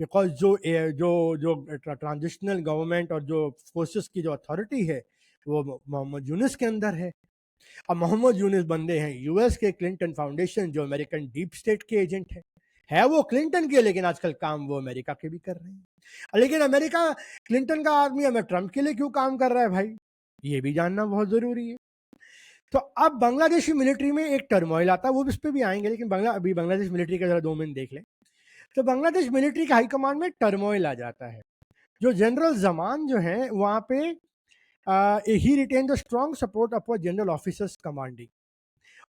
बिकॉज जो जो जो ट्रांजिशनल गवर्नमेंट और जो फोर्सेस की जो अथॉरिटी है वो मोहम्मद यूनुस के अंदर है। अब मोहम्मद यूनुस बंदे हैं यूएस के क्लिंटन फाउंडेशन, जो अमेरिकन डीप स्टेट के एजेंट है वो क्लिंटन के, लेकिन आजकल काम वो अमेरिका के भी कर रहे हैं। लेकिन अमेरिका क्लिंटन का आदमी हमें ट्रंप के लिए क्यों काम कर रहा है भाई, ये भी जानना बहुत जरूरी है। तो अब बांग्लादेशी मिलिट्री में एक टर्मोइल आता है, वो इस पर भी आएंगे, लेकिन अभी बांग्लादेश मिलिट्री का जरा 2 मिनट देख लें। तो बांग्लादेश मिलिट्री के हाईकमांड में टर्मोइल आ जाता है। जो जनरल जमान जो है वहां पे ही retain the strong support of general officers commanding,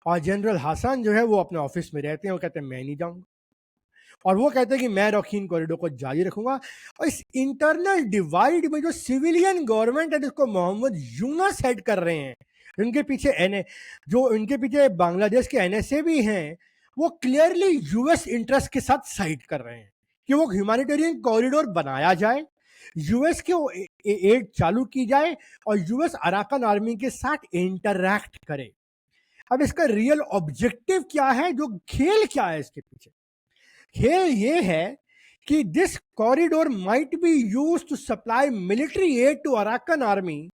और जनरल हासन जो है वो अपने ऑफिस में रहते हैं, वो कहते हैं मैं नहीं जाऊंगा, और वो कहते हैं कि मैं रखीन कॉरिडोर को जारी रखूंगा। और इस इंटरनल डिवाइड में जो सिविलियन गवर्नमेंट है जिसको मोहम्मद यूनस हेड कर रहे हैं, इनके पीछे जो इनके पीछे बांग्लादेश के एनएसए भी हैं, वो क्लियरली यूएस इंटरेस्ट के साथ साइड कर रहे हैं कि वो ह्यूमैनिटेरियन कॉरिडोर बनाया जाए, यूएस के एड चालू की जाए, और यूएस अराकन आर्मी के साथ इंटरैक्ट करे। अब इसका रियल ऑब्जेक्टिव क्या है, जो खेल क्या है इसके पीछे? खेल ये है कि this corridor might be used to supply military aid to Arakan Army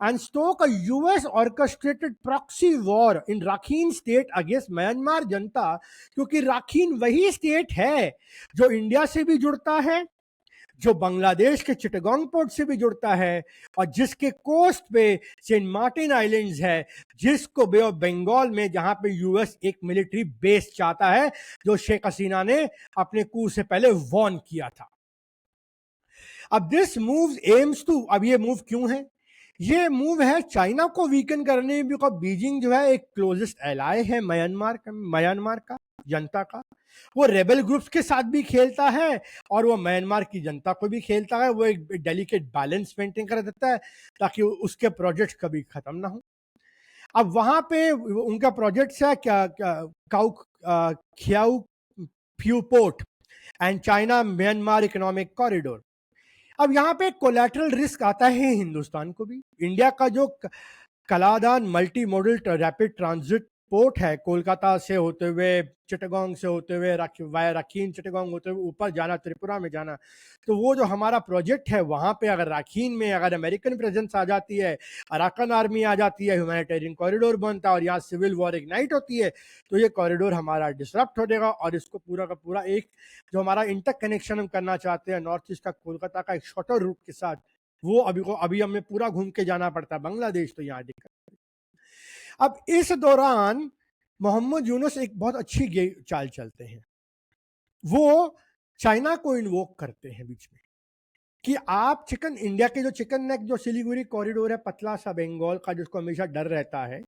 and stoke a US orchestrated proxy war in Rakhine state against Myanmar जनता, क्योंकि राखीन वही स्टेट है जो इंडिया से भी जुड़ता है, जो बांग्लादेश के चिटगांग पोर्ट से भी जुड़ता है, और जिसके कोस्ट पे सेंट मार्टिन आइलैंड्स है, जिसको बे ऑफ बंगाल में जहां पे यूएस एक मिलिट्री बेस चाहता है, जो शेख हसीना ने अपने कूच से पहले वॉर्न किया था। अब दिस मूव एम्स टू, अब ये मूव क्यों है? ये मूव है चाइना को वीकन करने में, बिकॉज बीजिंग जो है एक क्लोजेस्ट एलाय है म्यांमार का जनता का। वो रेबल ग्रुप्स के साथ भी खेलता है और वो म्यांमार की जनता को भी खेलता है। वो एक डेलिकेट बैलेंस मेंटेन कर देता है ताकि उसके प्रोजेक्ट्स कभी खत्म ना हो। अब वहां पे उनका प्रोजेक्ट्स है क्या, Kyaukphyu port and China Myanmar economic corridor. अब यहाँ पे कोलैटरल रिस्क आता है हिंदुस्तान को भी। इंडिया का जो Kaladan multi modal rapid transit port है, कोलकाता से होते हुए चिटगांग से होते हुए वाया राखीन चिटगांग होते हुए ऊपर जाना, त्रिपुरा में जाना, तो वो जो हमारा प्रोजेक्ट है वहां पे अगर राखीन में अगर अमेरिकन प्रेजेंस आ जाती है, अराकन आर्मी आ जाती है, ह्यूमैनिटेरियन कॉरिडोर बनता है और यहाँ सिविल वॉर इग्नाइट होती है, तो ये कॉरिडोर हमारा डिसरप्ट हो जाएगा और इसको पूरा का पूरा एक जो हमारा इंटर कनेक्शन हम करना चाहते हैं नॉर्थ ईस्ट का कोलकाता का एक शॉर्टर रूट के साथ, वो अभी हमें पूरा घूम के जाना पड़ता है बांग्लादेश, तो यहाँ दिक्कत। अब इस दौरान मोहम्मद यूनुस एक बहुत अच्छी चाल चलते हैं, वो चाइना को इन्वोक करते हैं बीच में कि आप इंडिया के जो चिकन नेक जो सिलीगुड़ी कॉरिडोर है, पतला सा बंगाल का, जिसको हमेशा डर रहता है,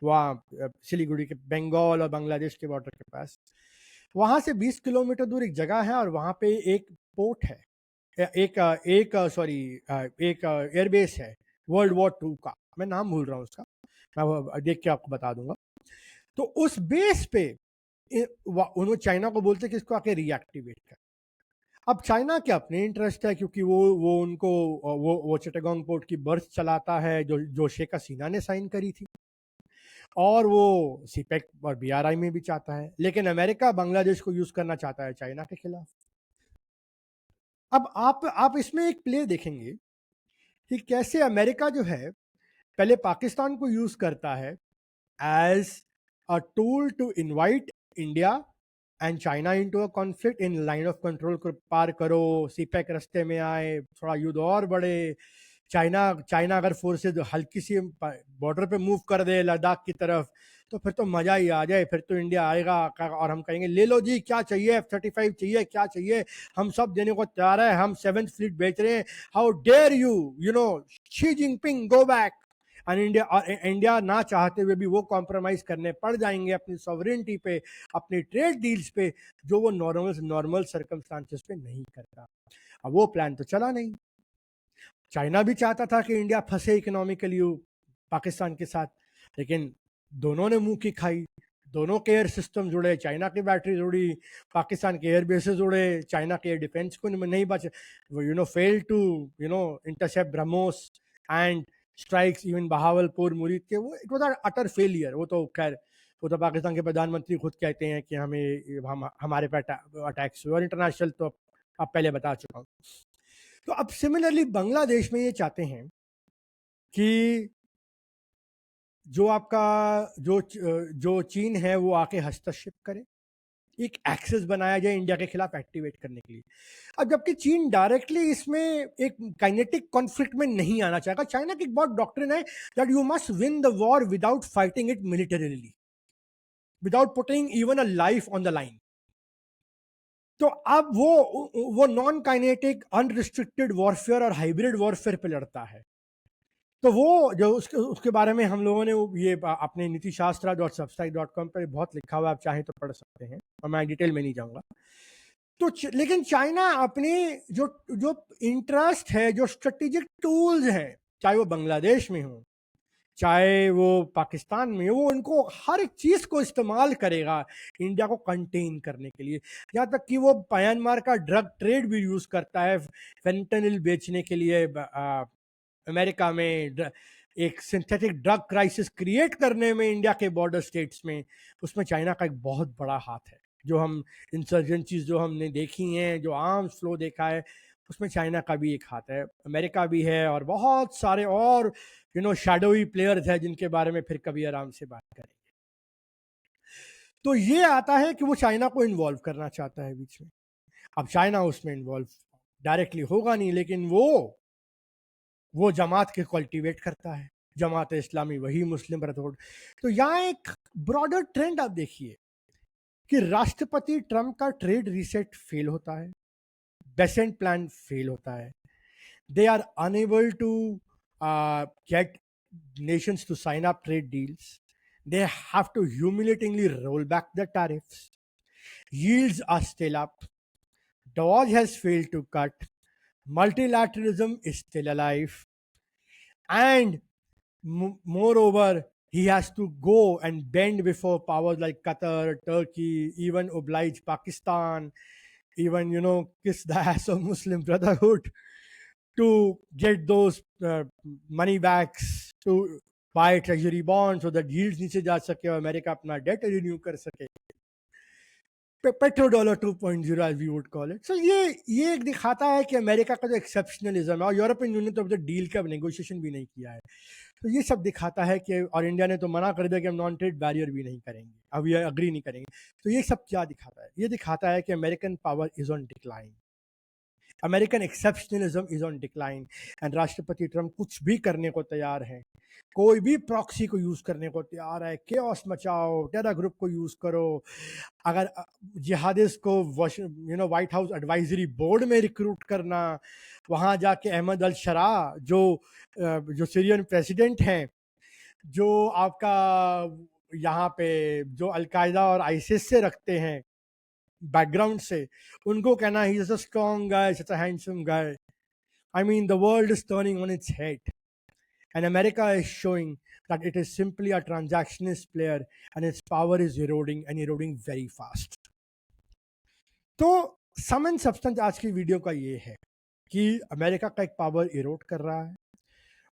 वहाँ सिलीगुड़ी के बंगाल और बांग्लादेश के बॉर्डर के पास, वहां से 20 किलोमीटर दूर एक जगह है और वहां पे एक पोर्ट है, एक एयरबेस है वर्ल्ड वॉर 2 का, मैं नाम भूल रहा हूँ उसका, मैं देख के आपको बता दूंगा। तो उस बेस पे उन्होंने चाइना को बोलते कि इसको आके रीएक्टिवेट कर। अब चाइना के अपने इंटरेस्ट है क्योंकि वो उनको वो चिटागोंग पोर्ट की बर्थ चलाता है जो शेख हसीना ने साइन करी थी, और वो सीपेक और बीआरआई में भी चाहता है, लेकिन अमेरिका बांग्लादेश को यूज करना चाहता है चाइना के खिलाफ। अब आप इसमें एक प्ले देखेंगे कि कैसे अमेरिका जो है पहले पाकिस्तान को यूज करता है as a tool to invite India and China into a conflict इन लाइन ऑफ कंट्रोल को पार करो, सीपेक रास्ते में आए, थोड़ा युद्ध और बढ़े, चाइना अगर फोर्सेज हल्की सी बॉर्डर पे मूव कर दे लद्दाख की तरफ, तो फिर तो मजा ही आ जाए, फिर तो इंडिया आएगा और हम कहेंगे ले लो जी, क्या चाहिए, F-35 चाहिए, क्या चाहिए, हम सब देने को तैयार है, हम 7th फ्लीट बेच रहे हैं, how dare you no Xi Jinping go back. और इंडिया ना चाहते हुए भी वो कॉम्प्रोमाइज करने पड़ जाएंगे अपनी सॉवरेनिटी पे, अपनी ट्रेड डील्स पे, जो वो नॉर्मल सर्कमस्टांसेस पे नहीं करता। अब वो प्लान तो चला नहीं। चाइना भी चाहता था कि इंडिया फंसे इकोनॉमिकली पाकिस्तान के साथ, लेकिन दोनों ने मुंह की खाई, दोनों के एयर सिस्टम जुड़े, चाइना की बैटरी जुड़ी, पाकिस्तान के एयर बेसेस जुड़े, चाइना के एयर डिफेंस को नहीं बचे, fail to intercept BrahMos and strikes even Bahawalpur Muridke, वो इट वाज अटर फेलियर। वो तो खैर वो तो पाकिस्तान के प्रधानमंत्री खुद कहते हैं कि हमारे पे अटैक्स हुए, और इंटरनेशनल तो अब पहले बता चुका हूँ। तो अब सिमिलरली बांग्लादेश में ये चाहते हैं कि जो आपका जो चीन है वो आके हस्तक्षेप करे, एक एक्सेस बनाया जाए इंडिया के खिलाफ एक्टिवेट करने के लिए। अब जबकि चीन डायरेक्टली इसमें एक काइनेटिक कॉन्फ्लिक्ट में नहीं आना चाहेगा। चाइना की एक बहुत डॉक्ट्रिन है that you must win the war without fighting it militarily, without putting even a life on the line. तो अब वो नॉन काइनेटिक अनरिस्ट्रिक्टेड वॉरफेयर और हाइब्रिड वॉरफेयर पे लड़ता है। तो वो जो उसके उसके बारे में हम लोगों ने ये अपने नीतिशास्त्र.substack.com पर बहुत लिखा हुआ, आप चाहें तो पढ़ सकते हैं, और मैं डिटेल में नहीं जाऊंगा। तो लेकिन चाइना अपने जो जो इंटरेस्ट है, जो स्ट्रेटेजिक टूल्स हैं, चाहे वो बांग्लादेश में हो, चाहे वो पाकिस्तान में हो, वो उनको हर एक चीज को इस्तेमाल करेगा इंडिया को कंटेन करने के लिए। यहाँ तक कि वो म्यांमार का ड्रग ट्रेड भी यूज करता है फेंटेनिल बेचने के लिए। अमेरिका में एक सिंथेटिक ड्रग क्राइसिस क्रिएट करने में इंडिया के बॉर्डर स्टेट्स में, उसमें चाइना का एक बहुत बड़ा हाथ है। जो हम इंसर्जेंसीज जो हमने देखी हैं, जो आर्म्स फ्लो देखा है, उसमें चाइना का भी एक हाथ है, अमेरिका भी है, और बहुत सारे और शैडोई प्लेयर्स हैं जिनके बारे में फिर कभी आराम से बात करेंगे। तो ये आता है कि वो चाइना को इन्वॉल्व करना चाहता है बीच में। अब चाइना उसमें इन्वॉल्व डायरेक्टली होगा नहीं, लेकिन वो जमात के कल्टीवेट करता है, जमात इस्लामी, वही मुस्लिम ब्रदरहुड। तो यहाँ एक ब्रॉडर ट्रेंड आप देखिए कि राष्ट्रपति ट्रंप का ट्रेड रीसेट फेल होता है, बेसेंट प्लान फेल होता है, they are unable to get nations to sign up trade deals. They have to humiliatingly roll back the tariffs. Yields are still up. Dodge has failed to cut. Multilateralism is still alive. And moreover, he has to go and bend before powers like Qatar, Turkey, even oblige Pakistan, even, kiss the ass of Muslim Brotherhood to get those money backs to buy treasury bonds so that yields नीचे जा सके और America अपना date renew कर सके। Petro dollar 2.0 as we would call it. So ये एक दिखाता है कि अमेरिका का जो एक्सेप्शनलिज्म है, और यूरोपियन यूनियन तो अभी तक डील का नेगोशिएशन भी नहीं किया है, तो ये सब दिखाता है कि, और इंडिया ने तो मना कर दिया कि हम नॉन ट्रेड बैरियर भी नहीं करेंगे, अब ये अग्री नहीं करेंगे। तो ये सब क्या दिखाता है? ये दिखाता है कि American power is on decline, American exceptionalism is on decline, and राष्ट्रपति ट्रंप कुछ भी करने को तैयार है, कोई भी प्रॉक्सी को यूज करने को तैयार है, केओस मचाओ, टेरर ग्रुप को यूज करो। अगर जिहादिस्ट को व्हाइट हाउस एडवाइजरी बोर्ड में रिक्रूट करना, वहां जाके अहमद अल शरा जो सीरियन प्रेसिडेंट हैं, जो आपका यहाँ पे जो अलकायदा और आईसिस से रखते हैं बैकग्राउंड से, उनको कहना he is a strong guy, such a handsome guy. I mean, the world is turning on its head, and America is showing that it is simply a transactionist player, and its power is eroding and eroding very fast. तो सम and substance आज की video का ये है कि America का एक power Erode कर रहा है,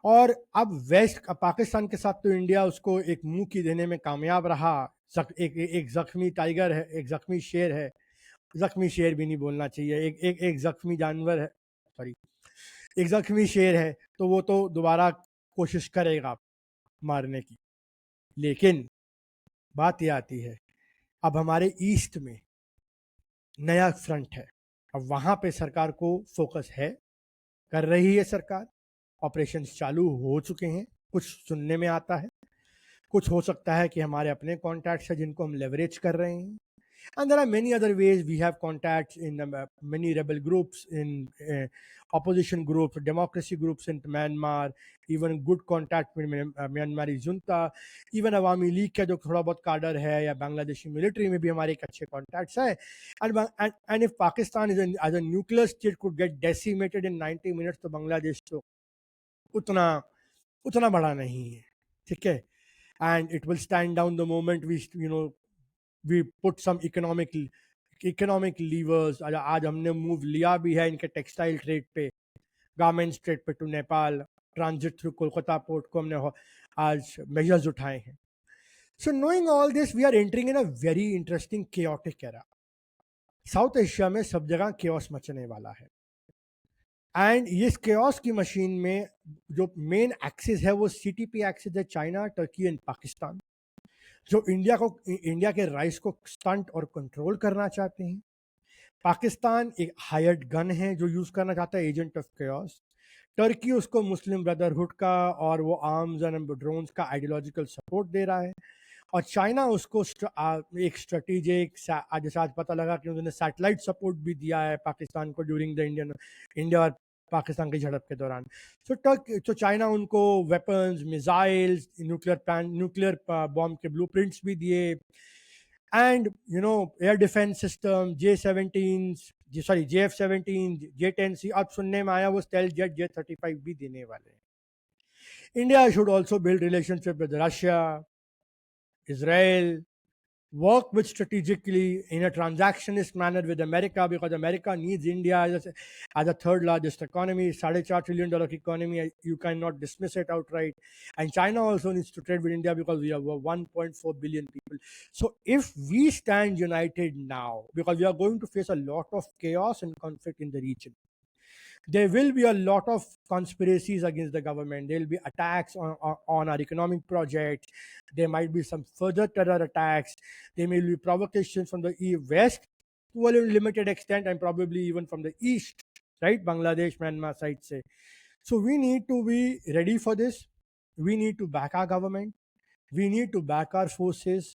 और अब वेस्ट पाकिस्तान के साथ तो इंडिया उसको एक मुंह की देने में कामयाब रहा। एक जख्मी टाइगर है, एक जख्मी शेर है, जख्मी शेर भी नहीं बोलना चाहिए, एक जख्मी जानवर है, सॉरी, एक जख्मी शेर है, तो वो तो दोबारा कोशिश करेगा मारने की। लेकिन बात ये आती है, अब हमारे ईस्ट में नया फ्रंट है, अब वहां पे सरकार को फोकस है, कर रही है सरकार, ऑपरेशंस चालू हो चुके हैं, कुछ सुनने में आता है, कुछ हो सकता है कि हमारे अपने कॉन्टैक्ट्स है जिनको हम लेवरेज कर रहे हैं। And there are many other ways we have contacts in many rebel groups, in opposition groups, democracy groups in Myanmar, even good contact with Myanmari junta, even Awami League का जो थोड़ा बहुत काडर है, या Bangladeshi military में भी हमारे एक अच्छे कॉन्टैक्ट्स है। And if Pakistan as a nuclear state could get decimated in 90 minutes, तो बांग्लादेश तो उतना बड़ा नहीं है, ठीक है। And it will stand down the moment we put some economic levers. आज हमने मूव लिया भी है इनके टेक्सटाइल ट्रेड पे, गारमेंट्स ट्रेड पे to Nepal, transit through Kolkata port को हमने आज मेजर्स उठाए हैं। So knowing all this, we are entering in a very interesting chaotic era. South Asia में सब जगह केओस मचने वाला है। एंड ये chaos की मशीन में जो मेन एक्सिस है वो CTP एक्सिस है, चाइना, टर्की एंड पाकिस्तान, जो इंडिया के राइस को स्टंट और कंट्रोल करना चाहते हैं। पाकिस्तान एक हायर्ड गन है जो यूज करना चाहता है, एजेंट ऑफ chaos। टर्की उसको मुस्लिम ब्रदरहुड का और वो आर्म्स एंड ड्रोन्स का आइडियोलॉजिकल सपोर्ट दे रहा है। और चाइना उसको एक स्ट्रेटेजिक, जैसे आज पता लगा कि उन्होंने सैटेलाइट सपोर्ट भी दिया है पाकिस्तान को ड्यूरिंग द इंडिया और पाकिस्तान की झड़प के दौरान। तो चाइना उनको वेपन्स, मिसाइल्स, न्यूक्लियर बॉम्ब के ब्लूप्रिंट्स भी दिए, and air defence system JF-17, J-10C, अब सुनने में आया वो स्टेल्थ जेट J-35 भी देने वाले हैं। India should also build relationship with Russia, Israel, work with strategically in a transactionist manner with America, because America needs India as a third largest economy, $4.5 trillion economy. You cannot dismiss it outright. And China also needs to trade with India because we have 1.4 billion people. So if we stand united now, because we are going to face a lot of chaos and conflict in the region, there will be a lot of conspiracies against the government. There will be attacks on our economic projects. There might be some further terror attacks. There may be provocations from the west to a limited extent, and probably even from the east, right? Bangladesh, Myanmar side say. So we need to be ready for this. We need to back our government. We need to back our forces.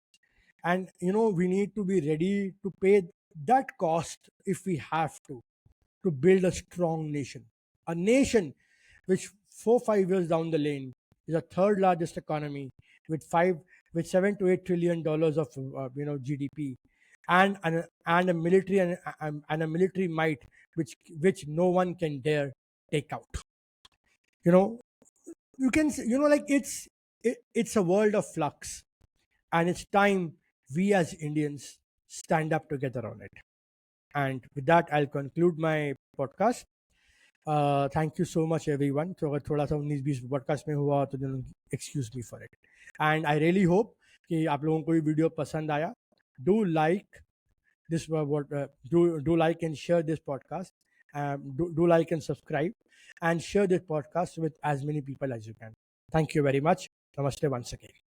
And we need to be ready to pay that cost if we have to build a strong nation. A nation which 4-5 years down the lane is a third largest economy with $7 to $8 trillion of GDP, and a military and a military might which no one can dare take out. You know, you can like it's a world of flux, and it's time we as Indians stand up together on it. And with that, I'll conclude my podcast. Thank you so much everyone. तो अगर थोड़ा सा 19-20 podcast में हुआ तो excuse me for it, and I really hope कि आप लोगों को ये वीडियो पसंद आया. Do like this do like and share this podcast, do like and subscribe and share this podcast with as many people as you can. Thank you very much. Namaste once again.